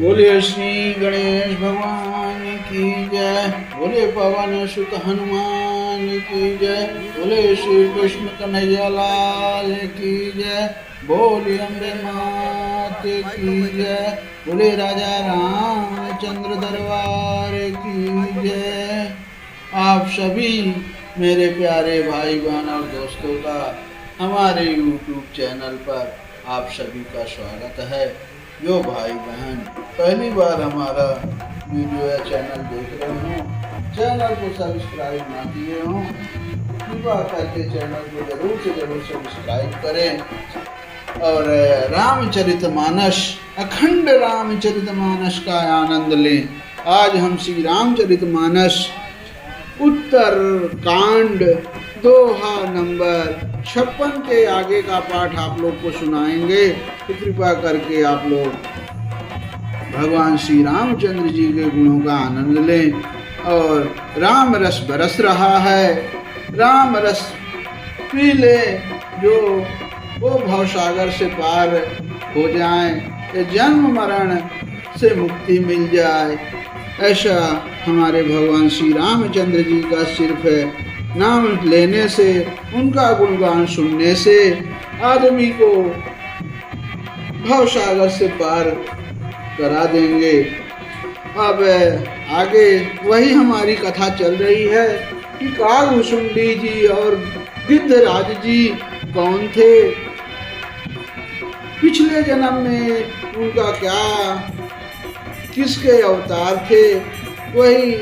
बोले श्री गणेश भगवान की जय। बोले पवन सुत हनुमान की जय। बोले श्री कृष्ण कन्हैया लाल की जय। बोले अम्बे मात की जय। बोले राजा रामचंद्र दरबार की जय। आप सभी मेरे प्यारे भाई बहन और दोस्तों का हमारे YouTube चैनल पर आप सभी का स्वागत है। जो भाई बहन पहली बार हमारा वीडियो या चैनल देख रहे हो, चैनल को सब्सक्राइब ना किए हो, कृपा करके चैनल को जरूर से जरूर सब्सक्राइब करें और रामचरितमानस, अखंड रामचरितमानस का आनंद लें। आज हम श्री रामचरितमानस उत्तर कांड दोहा नंबर 56 के आगे का पाठ आप लोग को सुनाएंगे। तो कृपा करके आप लोग भगवान श्री रामचंद्र जी के गुणों का आनंद लें। और राम रस बरस रहा है, राम रस पी ले, जो वो भवसागर से पार हो जाए, जन्म मरण से मुक्ति मिल जाए। ऐसा हमारे भगवान श्री रामचंद्र जी का सिर्फ है। नाम लेने से, उनका गुणगान सुनने से आदमी को भवसागर से पार करा देंगे। अब आगे वही हमारी कथा चल रही है कि कागभूषुंडी जी और गिद्धराज जी कौन थे, पिछले जन्म में उनका क्या, किसके अवतार थे। वही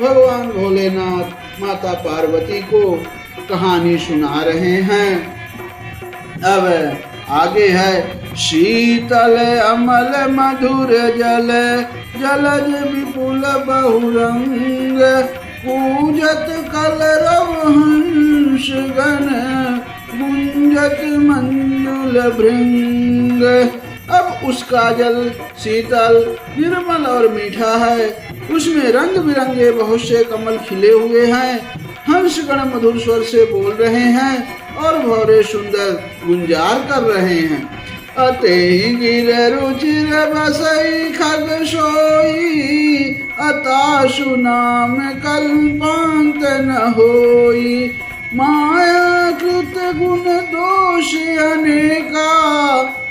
भगवान भोलेनाथ माता पार्वती को कहानी सुना रहे हैं। अब आगे है शीतल अमल मधुर जल, जलज विपुल बहुरंग, पूजत कलरव हंस गण, गुंजत मंजुल भृंग। अब उसका जल शीतल, निर्मल और मीठा है। उसमें रंग बिरंगे बहुत से कमल खिले हुए हैं। हंसगण मधुर स्वर से बोल रहे हैं और भौरे सुंदर गुंजार कर रहे हैं। अते गिर रुचिर बसई खग सोई, अताशु नाम कल्पांत न होई, माया कृत गुण दोष अनेका,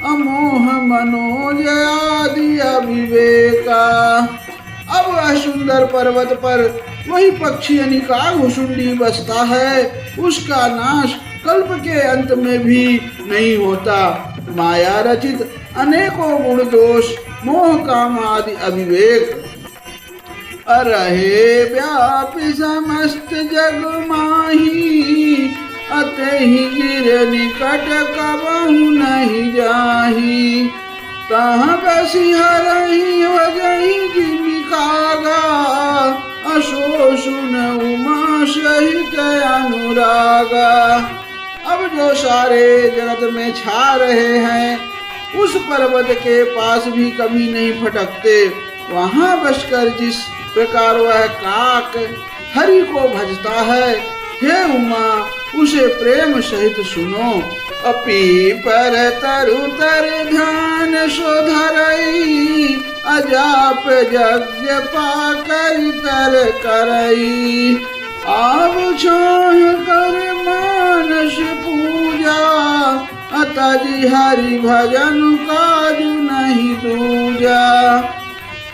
अमोह मनोज आदि अविवेका। अब वह सुंदर पर्वत पर वही पक्षी यानी कागभूषुंडी बसता है। उसका नाश कल्प के अंत में भी नहीं होता। माया रचित अनेकों गुण दोष, मोह काम आदि अविवेक, अरहे व्यापी समस्त जग माही, अतहि गिर निकट कबहु नहीं जाही, तहाँ बसी हरहि वजहि जिमि कागा, असो सुन उमा सहित अनुरागा। अब जो सारे जगत में छा रहे हैं, उस पर्वत के पास भी कभी नहीं फटकते। वहाँ बसकर जिस प्रकार वह काक हरि को भजता है, हे उमा उसे प्रेम सहित सुनो। अपी पर तरु तर ध्यान सोधरई, अजाप यज्ञ पाकर तर करई, आब छोह कर मानस पूजा, अतजि हरि भजन काजु नहीं दूजा।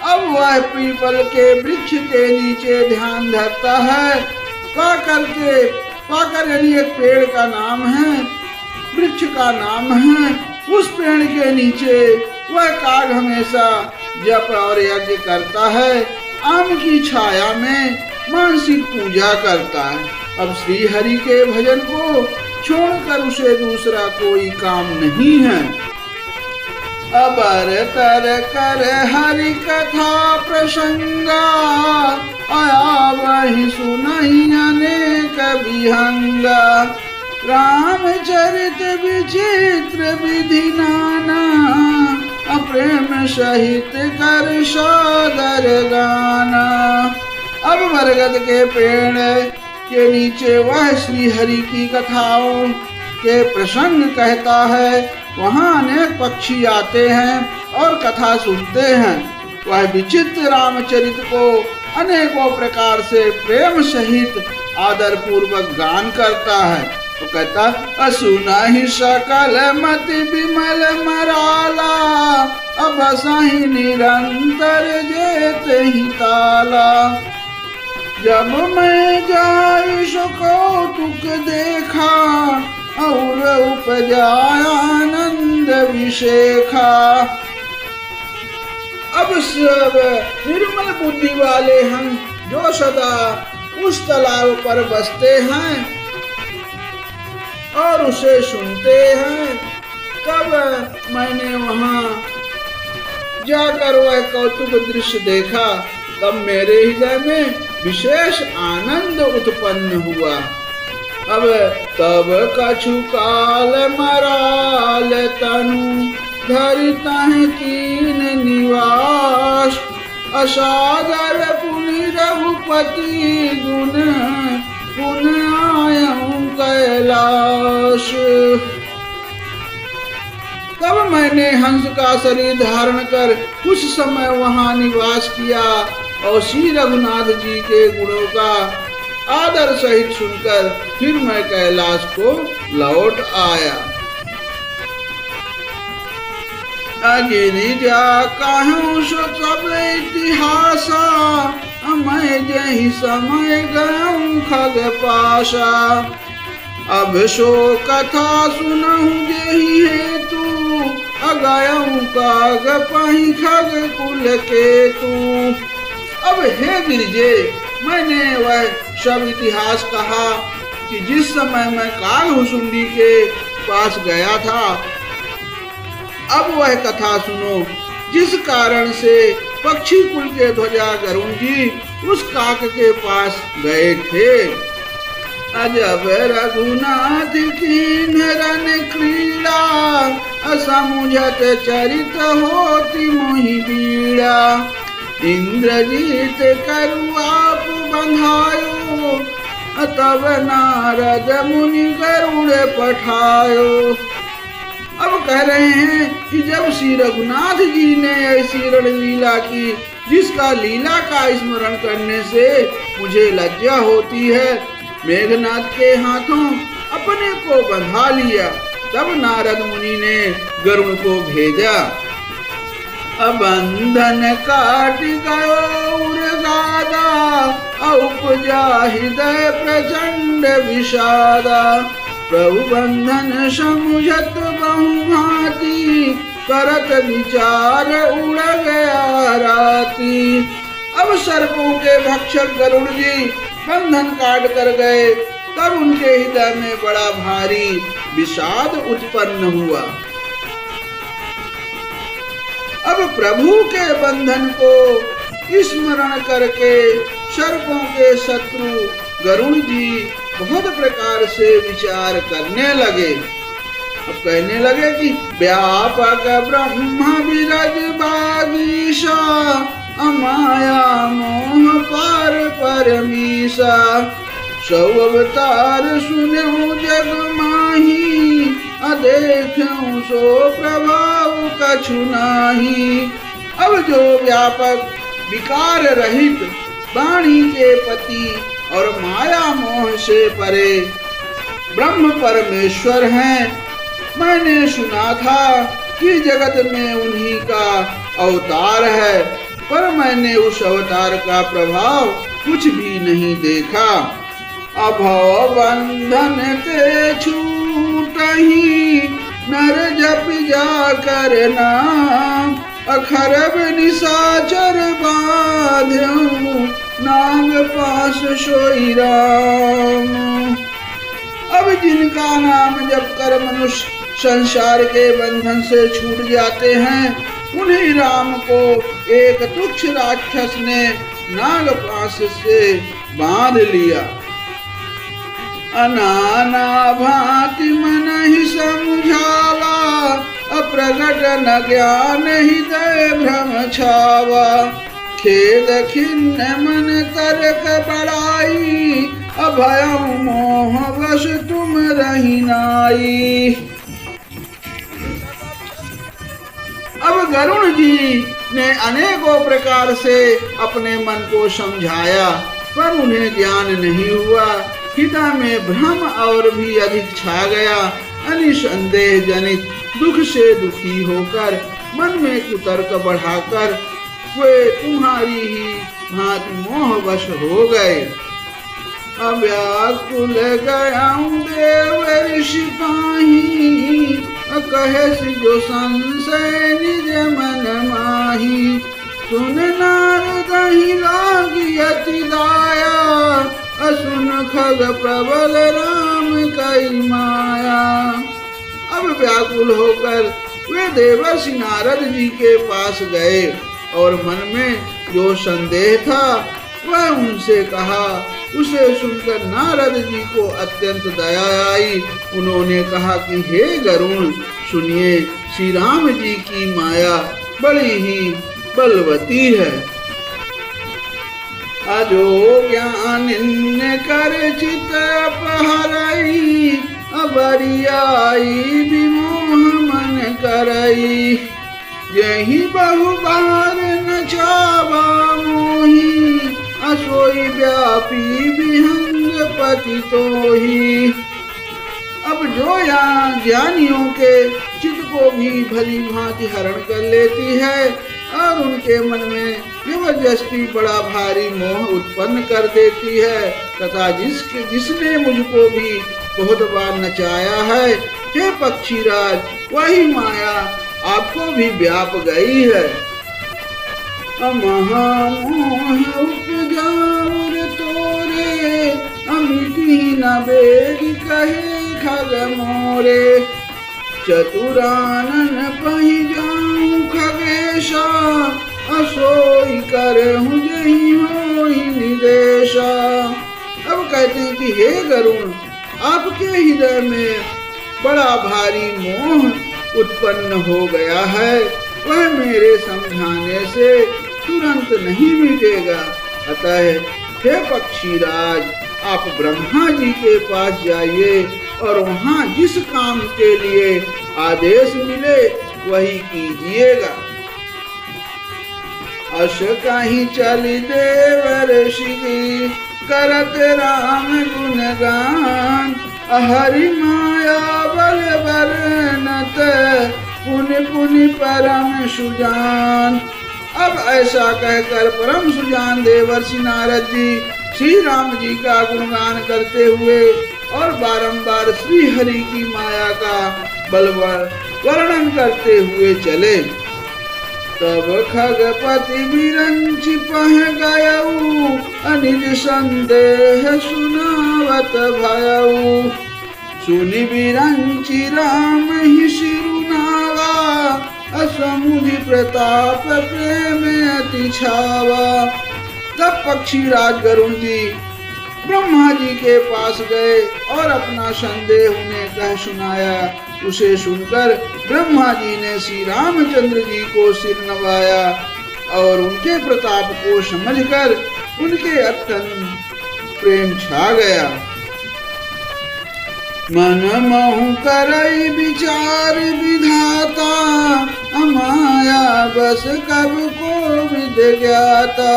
अब वह पीपल के वृक्ष के नीचे ध्यान धरता है। पाकर यानी एक पेड़ का नाम है, वृक्ष का नाम है। उस पेड़ के नीचे वह काग हमेशा जप और यज्ञ करता है। आम की छाया में मानसिक पूजा करता है। अब श्री हरि के भजन को छोड़कर उसे दूसरा कोई काम नहीं है। अबर तर कर हरि कथा प्रसंगा, आया वही सुनहि अनेक विहंगा, रामचरित विचित्र विधि नाना, अप्रेम सहित कर सादर गाना। अब बरगद के पेड़ के नीचे वह श्री हरि की कथाओं के प्रसंग कहता है। वहाँ अनेक पक्षी आते हैं और कथा सुनते हैं। वह विचित्र रामचरित को अनेकों प्रकार से प्रेम सहित आदर पूर्वक गान करता है। तो कहता असुना ही सकल मति विमल मराला, अब सही निरंतर जेत ही ताला। जब मैं जाई सो कौतुक देखा, और उपजा आनंद विशेखा। अब सब निर्मल बुद्धि वाले हम जो सदा उस तालाब पर बसते हैं और उसे सुनते हैं, तब मैंने वहां जाकर वह कौतुक दृश्य देखा। तब मेरे हृदय में विशेष आनंद उत्पन्न हुआ। अब तब कछु काल मराल तनु, धरिता कीन निवास। असादर पुनि रघुपति गुण, पुन आयऊं कैलाश। तब मैंने हंस का शरीर धारण कर कुछ समय वहां निवास किया और श्री रघुनाथ जी के गुणों का आदर सहित सुनकर फिर मैं कैलाश को लौट आया। गिरिजा कहूँ सो सब इतिहासा, मैं जही समय गऊँ खग पाशा। अब सो कथा सुनहु जेहि हेतु, अगयऊँ काग पही खग कुल केतु। अब हे गिरिजे, मैंने वह सब इतिहास कहा कि जिस समय मैं कागभुसुंडी के पास गया था। अब वह कथा सुनो जिस कारण से पक्षी कुल के ध्वजा गरुण जी उस काक के पास गए थे। अजब रघुनाथ कीन रन क्रीड़ा, असमुझत चरित होती मोहि बीड़ा। इंद्रजीत करु आप बंधायो, तब नारद मुनि गरुड़ पठायो। अब कह रहे हैं कि जब श्री रघुनाथ जी ने ऐसी रणलीला की जिसका लीला का स्मरण करने से मुझे लज्जा होती है, मेघनाथ के हाथों अपने को बंधा लिया। तब नारद मुनि ने गरुड़ को भेजा। बंधन काट गयो गादा, उपजा हृदय प्रचंड विषादा। प्रभु बंधन समुझत बहु भांति, करत विचार उड़ गया राती। अब सर्पों के भक्षक गरुड़ जी बंधन काट कर गए। तब उनके हृदय में बड़ा भारी विषाद उत्पन्न हुआ। अब प्रभु के बंधन को स्मरण करके सर्पों के शत्रु गरुड़ जी बहुत प्रकार से विचार करने लगे। अब कहने लगे कि व्यापक ब्रह्म विरज बागीशा, अमाया मोह पार परमीशा। सौ अवतार सुनहु जग माही, अदेखूं सो प्रभाव कछु नाही। अब जो व्यापक विकार रहित वाणी के पति और माया मोह से परे ब्रह्म परमेश्वर हैं, मैंने सुना था कि जगत में उन्हीं का अवतार है, पर मैंने उस अवतार का प्रभाव कुछ भी नहीं देखा। अभव बंधन ते छूटहि, नर जप जा कर नाम। अखरब निशाचर बाध्यऊ, नाग पास सोई राम। अब जिनका नाम जप कर मनुष्य संसार के बंधन से छूट जाते हैं, उन्हीं राम को एक तुच्छ राक्षस ने नाग पास से बांध लिया। अनाना भांति मन ही समझावा, अप्रगट न ज्ञान हृदय भ्रम छावा। खेद खिन्न मन तर्क बड़ाई, अभयं मोह वश तुम रही नाई। अब गरुड़ जी ने अनेकों प्रकार से अपने मन को समझाया, पर उन्हें ज्ञान नहीं हुआ। हृदय में भ्रम और भी अधिक छा गया। अनिसंदेह जनित दुख से दुखी होकर मन में कुतर्क बढ़ाकर वे तुम्हारी ही भांति मोहवश हो गए। अव्याकुल गयाऊं देव ऋषि पाही, कहेस जो संशय निज मन माही। सुन नारद ही लागी अति दाया, असुन खग प्रबल राम कई माया। अब व्याकुल होकर वे देवर्षि नारद जी के पास गए और मन में जो संदेह था वह उनसे कहा। उसे सुनकर नारद जी को अत्यंत दया आई। उन्होंने कहा कि हे गरुड़, सुनिए, श्री राम जी की माया बड़ी ही बलवती है। अजो ज्ञान कर चित अपहरई, अबरियाई विमोह मन करई। यही बहुबार न चावा मोही, असोई व्यापी विहंग पति तोही। अब जो यहाँ ज्ञानियों के चित्त को भी भली भांति हरण कर लेती है और उनके मन में जबरदस्ती बड़ा भारी मोह उत्पन्न कर देती है, तथा जिसने मुझको भी बहुत बार नचाया है, हे पक्षीराज, वही माया आपको भी व्याप गई है। महामोह उपजाऊर तोरे, अमिटी न बेग कहे खग मोरे। चतुरानन पहि जाऊं खगेशा, असोई करहूं जही होई निदेशा। अब कहते हैं कि हे गरुड़, आपके हृदय में बड़ा भारी मोह उत्पन्न हो गया है, वह मेरे समझाने से तुरंत नहीं मिटेगा। अतः हे पक्षीराज, आप ब्रह्मा जी के पास जाइए और वहाँ जिस काम के लिए आदेश मिले वही कीजिएगा। अश कहीं चली देवर्षि, करत राम गुणगान। हरि माया बल बरनत, पुनि पुनि परम सुजान। अब ऐसा कहकर परम सुजान देवर्षि नारद जी श्री राम जी का गुणगान करते हुए और बारंबार श्री हरि की माया का बलवर वर्णन करते हुए चले। तब खगपति बिरंचि पह गयऊ, अनिज संदेह सुनावत भयऊ। सुनि बिरंचि राम ही सिरुनावा, असमुझि प्रताप प्रेम अति छावा। तब पक्षीराज गरुड़ जी ब्रह्मा जी के पास गए और अपना संदेह उन्हें कह सुनाया। उसे सुनकर ब्रह्मा जी ने श्री रामचंद्र जी को सिर नवाया और उनके प्रताप को समझकर उनके अत्यंत प्रेम छा गया। मन महु करई विचार विधाता, अमाया बस कब को विद ज्ञाता।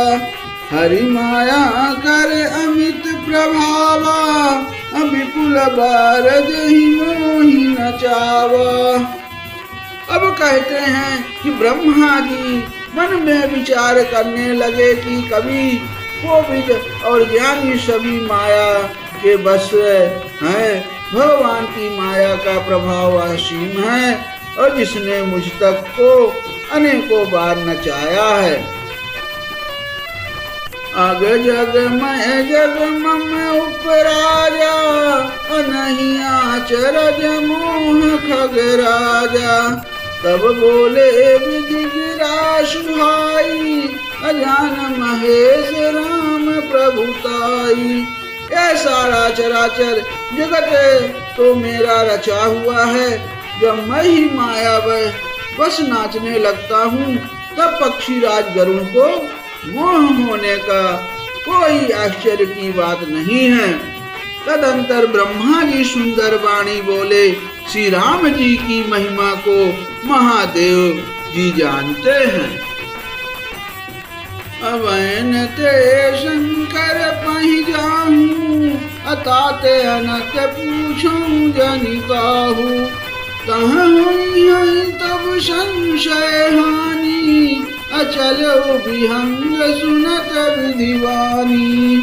हरि माया कर अमित प्रभावा, विपुल बारद ही मोहि नचावा। अब कहते हैं कि ब्रह्मा जी मन में विचार करने लगे कि कभी कोविद और ज्ञानी सभी माया के बस हैं। भगवान की माया का प्रभाव असीम है और जिसने मुझ तक को अनेकों बार नचाया है। अग जग मैं जग मम उपराजा, नहीं आचरज मोह खग राजा। तब बोले विधि गिरा सुहाई, अजान महेश राम प्रभुताई। ये सारा चराचर जगत तो मेरा रचा हुआ है। जब मैं ही माया बस नाचने लगता हूँ, तब पक्षीराज गरुड़ को मोह होने का कोई आश्चर्य की बात नहीं है। तदंतर ब्रह्मा जी सुंदर वाणी बोले, श्री राम जी की महिमा को महादेव जी जानते हैं। अवैन ते शंकर पहि जाहूँ, अताते अनत पूछूं जनि काहू। तह हुई तब संशय हानि, अचलो विहंग सुनत विधिवानी।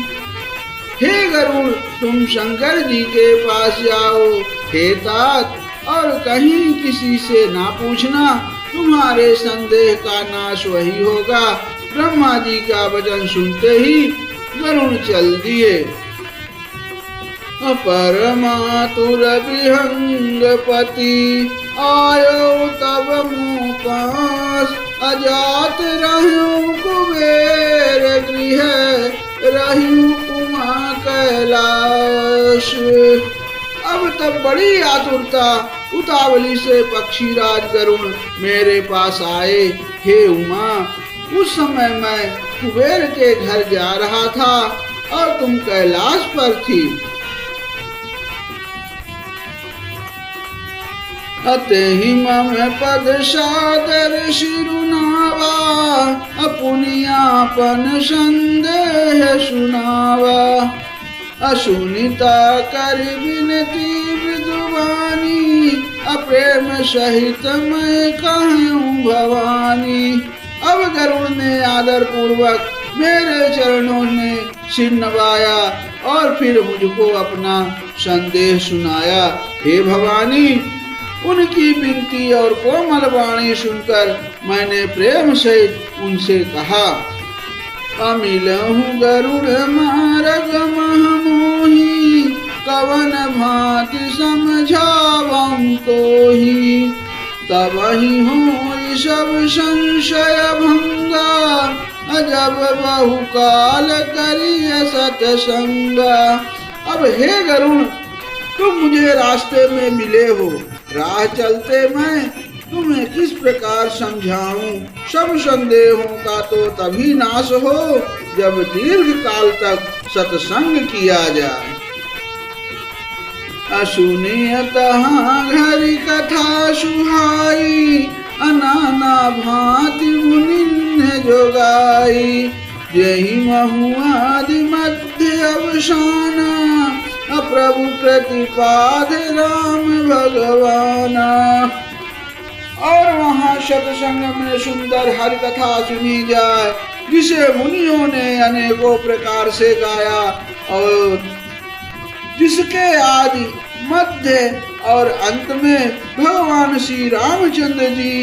हे गरुड़, तुम शंकर जी के पास जाओ। हे तात, और कहीं किसी से ना पूछना, तुम्हारे संदेह का नाश वही होगा। ब्रह्मा जी का वचन सुनते ही गरुड़ चल दिए। परमातुर विहंगपति, आयो तब मुँह पास। अजात रहूं कुबेर गृह, रहूं उमा कैलाश। अब तब बड़ी आतुरता उतावली से पक्षीराज गरुड़ मेरे पास आए। हे उमा, उस समय मैं कुबेर के घर जा रहा था और तुम कैलाश पर थी। अतहि मम पद सादर शिरुनावा, अपुनियापन संदेह सुनावा। असुनिता कर विनती मृदुवानी, अप्रेम सहित मैं कहूँ भवानी। अब गरुड़ ने आदर पूर्वक मेरे चरणों में सिर नवाया और फिर मुझको अपना संदेह सुनाया। हे भवानी, उनकी विनती और कोमल वाणी सुनकर मैंने प्रेम सहित उनसे कहा। अमिलहु गरुड़ मार्ग महमोही, कवन भांति समझावं तोहि। तबहि होई सब संशय भंगा, अजब बहुकाल करिय सतसंगा। अब हे गरुड़, तुम मुझे रास्ते में मिले हो। राह चलते मैं तुम्हें किस प्रकार समझाऊं। सब संदेहों का तो तभी नाश हो जब दीर्घ काल तक सत्संग किया जाए। असुनियत घरी कथा सुहाई, अनाना भांति मुनि जोगाई। यही महुआदि मध्य अवसाना, प्रभु प्रतिपाद राम भगवाना। और वहाँ सत्संग में सुंदर हरि कथा सुनी जाए, जिसे मुनियों ने अनेकों प्रकार से गाया और जिसके आदि मध्य और अंत में भगवान श्री रामचंद्र जी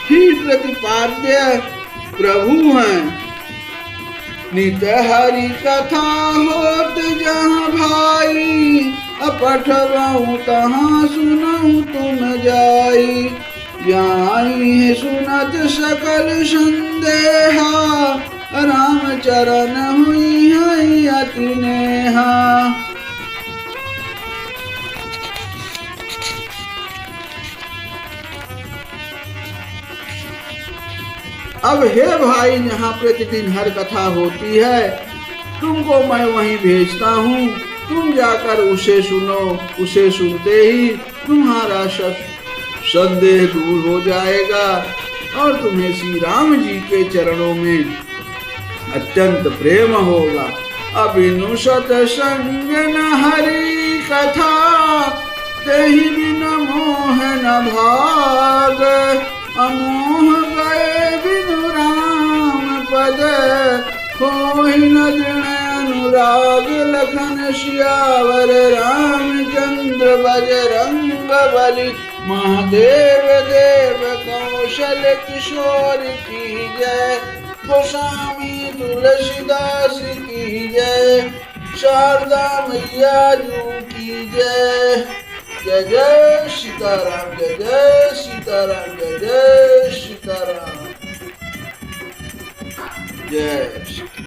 ही प्रतिपाद्य प्रभु हैं। नित हरि कथा होत जहाँ भाई, पठवाऊँ तहाँ सुनऊँ तुम जाई। जाई सुनत सकल संदेहा, राम चरण हुई है अति नेहा। अब हे भाई, जहाँ प्रतिदिन हर कथा होती है, तुमको मैं वहीं भेजता हूँ। तुम जाकर उसे सुनो। उसे सुनते ही तुम्हारा संदेह दूर हो जाएगा और तुम्हें श्री राम जी के चरणों में अत्यंत प्रेम होगा। अबिनु सत्संग न हरि कथा, तेहि बिन मोह न भाग। अमोह गए बिनु राम पद, कोई न दृढ़ अनुराग। लखन सियावर रामचंद्र बजरंग बली, महादेव देव कौशल किशोर की जय। गोस्वामी तुलसीदास की जय। शारदा मैया जू की जय। जय जय सीताराम, जय जय सीताराम, जय जय सीताराम, जय।